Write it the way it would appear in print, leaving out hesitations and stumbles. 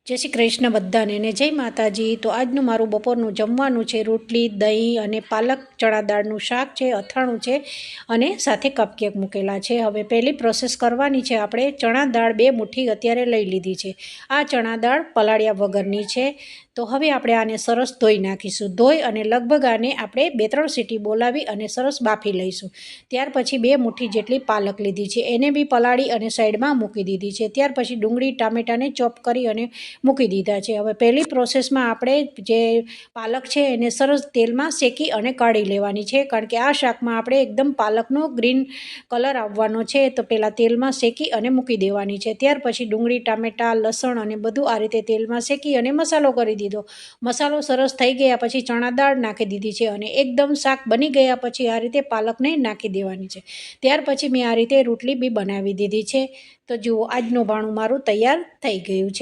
जय श्री कृष्ण बधाने ने जय माताजी। तो आजनु मारू बपोरनु जमवानुं छे रोटली दही अने पालक चणा दाळनुं शाक छे, अथाणुं छे अने साथे कपकेक मूकेला छे। हवे पहेली प्रोसेस करवानी छे। आपणे चणा दाळ 2 मुठ्ठी अत्यारे लई लीधी छे। आ चणा दाळ पलाळ्या वगरनी छे। तो हवे आपणे आने सरस धोई नाखीशुं। धोई अने लगभग आने आपणे 2-3 सीटी बोलावी अने सरस बाफी लईशुं। त्यार पछी 2 मुठ्ठी जेटली पालक लीधी छे, एने बी पलाળી अने साइडमां मूकी दीधी छे। त्यार पछी डુંગળી टामेटाने चॉप करी अने मूकी दीधा छे। हवे पहेली प्रोसेसमां आपणे जे पालक छे एने सरस तेलमां शेकी अने काढी लेवानी छे, कारण के आ शाकमां आपणे एकदम पालकनो ग्रीन कलर आववानो छे। तो पहेला तेलमां शेकी अने मूकी देवानी छे। त्यार पछी डુંગળી टामेटा लसण अने बधुं आ रीते तेलमां शेकी अने मसालो करी दीधो। मसालो सरस थई गया पछी चणा दाळ नाखी दीधी छे अने एकदम शाक बनी गया पछी आ रीते पालकने नाखी देवानी छे। त्यार पछी मैं आ रीते रोटली बी बनावी दीधी छे। तो जुओ आजनुं भाणुं मारुं तैयार थई गयुं छे।